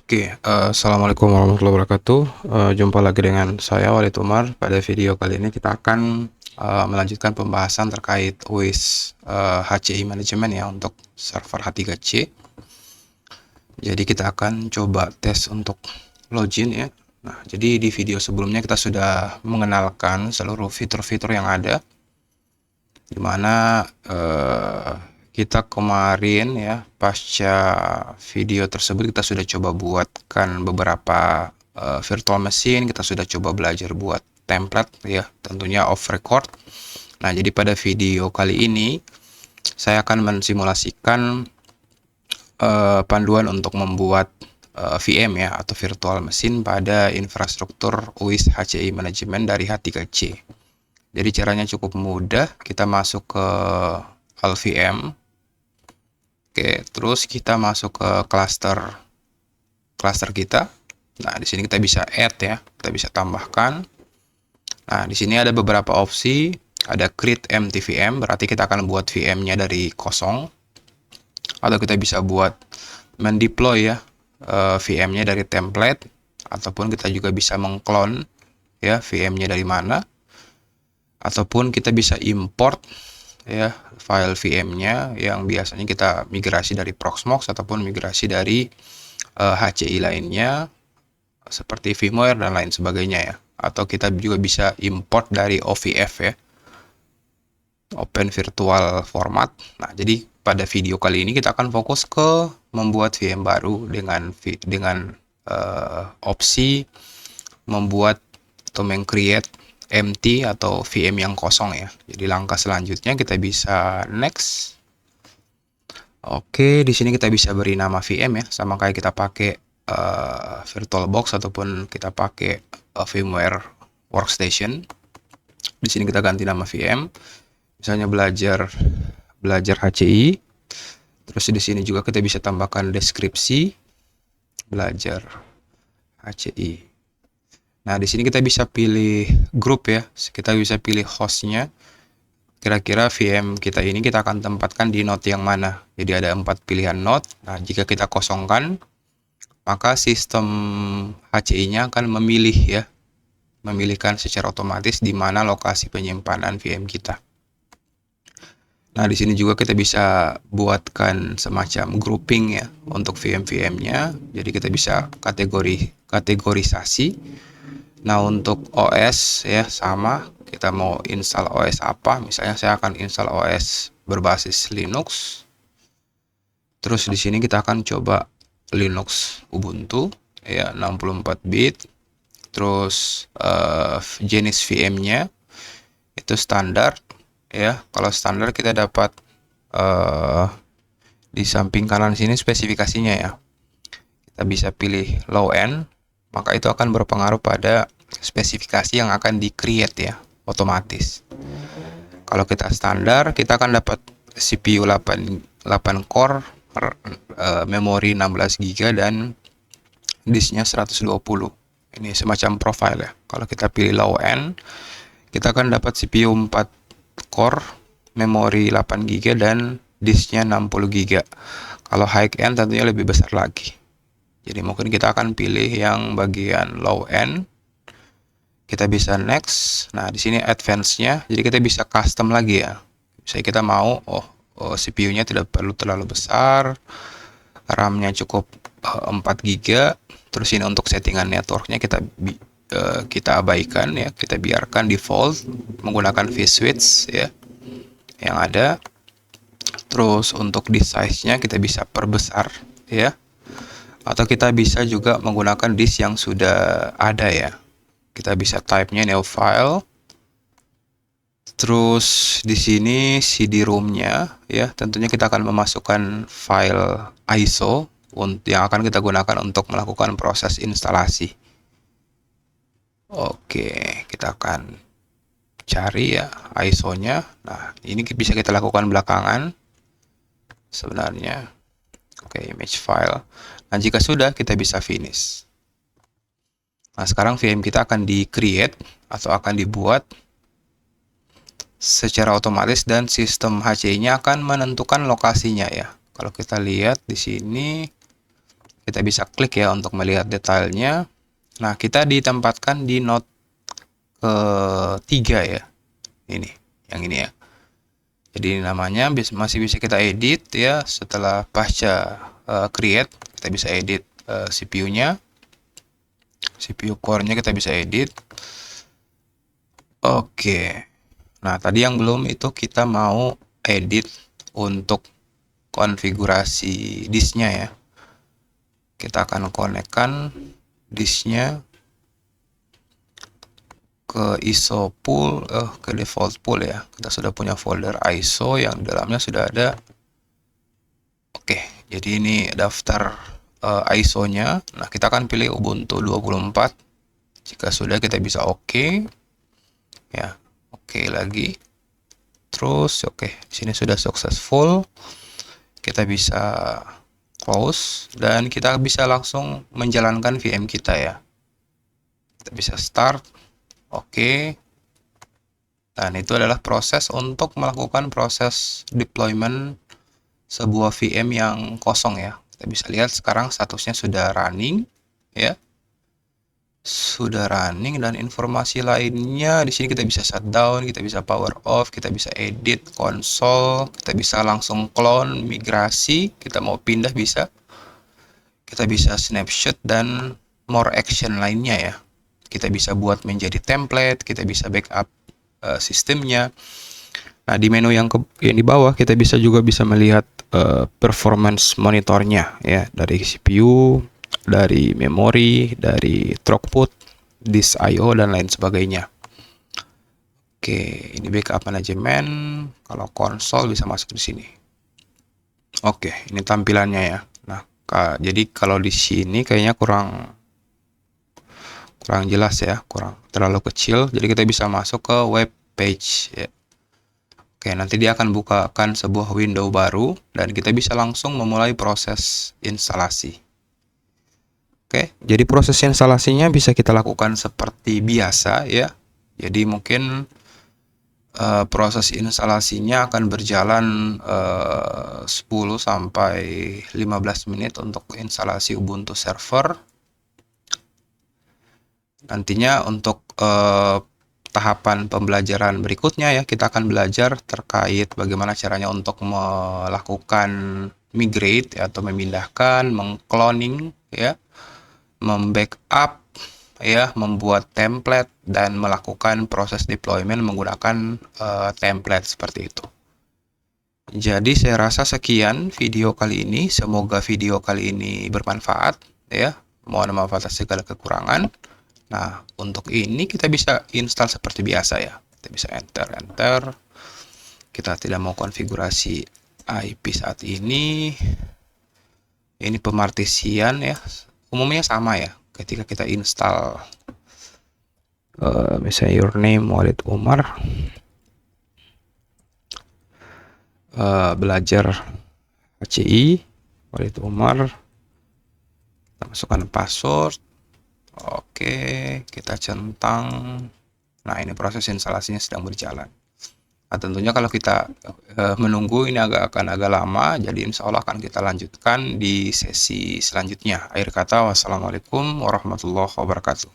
Assalamualaikum warahmatullahi wabarakatuh. Jumpa lagi dengan saya Walid Umar. Pada video kali ini kita akan melanjutkan pembahasan terkait WIS HCI Management ya untuk server H3C. Jadi kita akan coba tes untuk login ya. Nah, jadi di video sebelumnya kita sudah mengenalkan seluruh fitur-fitur yang ada, dimana kita kemarin ya, pasca video tersebut kita sudah coba buatkan beberapa virtual machine, kita sudah coba belajar buat template ya, tentunya off record. Nah, jadi pada video kali ini saya akan mensimulasikan panduan untuk membuat VM ya, atau virtual machine pada infrastruktur WIS HCI Management dari H3C. Jadi caranya cukup mudah, kita masuk ke LVM. Oke, terus kita masuk ke cluster kita. Nah, di sini kita bisa add ya, kita bisa tambahkan. Nah, di sini ada beberapa opsi, ada create empty VM, berarti kita akan buat VM-nya dari kosong. Atau kita bisa buat mendeploy ya, VM-nya dari template, ataupun kita juga bisa mengclone ya VM-nya dari mana, ataupun kita bisa import ya file VM-nya yang biasanya kita migrasi dari Proxmox ataupun migrasi dari HCI lainnya seperti VMware dan lain sebagainya ya. Atau kita juga bisa import dari OVF ya, Open Virtual Format. Nah, jadi pada video kali ini kita akan fokus ke membuat VM baru dengan opsi membuat atau meng-create empty atau VM yang kosong ya. Jadi langkah selanjutnya kita bisa next. Oke, di sini kita bisa beri nama VM ya, sama kayak kita pakai VirtualBox ataupun kita pakai VMware Workstation. Di sini kita ganti nama VM. Misalnya belajar HCI. Terus di sini juga kita bisa tambahkan deskripsi belajar HCI. Nah, di sini kita bisa pilih grup ya. Kita bisa pilih hostnya. Kira-kira VM kita ini kita akan tempatkan di node yang mana. Jadi ada 4 pilihan node. Nah, jika kita kosongkan, maka sistem HCI-nya akan memilihkan secara otomatis di mana lokasi penyimpanan VM kita. Nah, di sini juga kita bisa buatkan semacam grouping ya untuk VM-VM-nya. Jadi kita bisa kategorisasi. Nah, untuk OS ya sama, kita mau install OS apa. Misalnya saya akan install OS berbasis Linux. Terus di sini kita akan coba Linux Ubuntu ya 64 bit. Terus jenis VM-nya itu standar ya. Kalau standar kita dapat di samping kanan sini spesifikasinya ya. Kita bisa pilih low end, maka itu akan berpengaruh pada spesifikasi yang akan di-create ya, otomatis. Kalau kita standar, kita akan dapat CPU 8 core, memori 16 GB dan disknya 120. Ini semacam profile ya. Kalau kita pilih low end, kita akan dapat CPU 4 core, memori 8 GB dan disknya 60 GB. Kalau high end tentunya lebih besar lagi. Jadi mungkin kita akan pilih yang bagian low end. Kita bisa next. Nah, di sini advance-nya, jadi kita bisa custom lagi ya. Misalnya kita mau CPU-nya tidak perlu terlalu besar, RAM-nya cukup 4 GB. Terus ini untuk settingan networknya kita abaikan ya, kita biarkan default menggunakan vSwitch ya yang ada. Terus untuk disk size-nya kita bisa perbesar ya, atau kita bisa juga menggunakan disk yang sudah ada ya. Kita bisa type-nya new file. Terus di sini CD-ROM-nya ya, tentunya kita akan memasukkan file ISO yang akan kita gunakan untuk melakukan proses instalasi. Oke, kita akan cari ya ISO-nya. Nah, ini bisa kita lakukan belakangan sebenarnya. Oke, image file. Nah, jika sudah, kita bisa finish. Nah, sekarang VM kita akan di-create atau akan dibuat secara otomatis dan sistem HCI-nya akan menentukan lokasinya ya. Kalau kita lihat di sini, Kita bisa klik ya untuk melihat detailnya. Nah, kita ditempatkan di node ketiga ya. Ini, yang ini ya. Jadi namanya masih bisa kita edit ya. Setelah pasca create, kita bisa edit CPU-nya. CPU core-nya kita bisa edit. Oke. Nah, tadi yang belum itu kita mau edit untuk konfigurasi disknya ya. Kita akan konekkan disknya ke ISO pool, ke default pool ya. Kita sudah punya folder ISO yang dalamnya sudah ada. Oke, jadi ini daftar ISO-nya. Nah, kita akan pilih Ubuntu 24. Jika sudah, kita bisa oke. Ya, oke lagi. Terus oke, di sini sudah successful. Kita bisa close dan kita bisa langsung menjalankan VM kita ya. Kita bisa start. Oke. Dan itu adalah proses untuk melakukan proses deployment sebuah VM yang kosong ya. Kita bisa lihat sekarang statusnya sudah running ya. Sudah running dan informasi lainnya di sini kita bisa shutdown, kita bisa power off, kita bisa edit konsol, kita bisa langsung clone, migrasi, kita mau pindah bisa. Kita bisa snapshot dan more action lainnya ya. Kita bisa buat menjadi template, kita bisa backup sistemnya. Nah, di menu yang di bawah kita juga bisa melihat performance monitornya ya, dari CPU, dari memori, dari throughput, disk I/O dan lain sebagainya. Oke, ini backup manajemen. Kalau konsol bisa masuk di sini. Oke, ini tampilannya ya. Nah, jadi kalau di sini kayaknya kurang jelas ya, kurang terlalu kecil. Jadi kita bisa masuk ke web page ya. Oke, nanti dia akan bukakan sebuah window baru dan kita bisa langsung memulai proses instalasi. Oke, jadi proses instalasinya bisa kita lakukan seperti biasa ya. Jadi mungkin proses instalasinya akan berjalan 10 sampai 15 menit untuk instalasi Ubuntu server. Nantinya untuk tahapan pembelajaran berikutnya ya, kita akan belajar terkait bagaimana caranya untuk melakukan migrate atau memindahkan, mengcloning ya, membackup ya, membuat template dan melakukan proses deployment menggunakan template seperti itu. Jadi saya rasa sekian video kali ini, semoga video kali ini bermanfaat ya. Mohon maaf atas segala kekurangan. Nah, untuk ini kita bisa install seperti biasa ya. Kita bisa enter. Kita tidak mau konfigurasi IP saat ini. Ini pemartisian ya. Umumnya sama ya. Ketika kita install misalnya your name Walid Umar, belajar HCI Walid Umar, kita masukkan password. Oke, kita centang. Nah, ini proses instalasinya sedang berjalan. Nah, tentunya kalau kita menunggu ini akan agak lama, jadi insya Allah akan kita lanjutkan di sesi selanjutnya. Akhir kata, wassalamualaikum warahmatullahi wabarakatuh.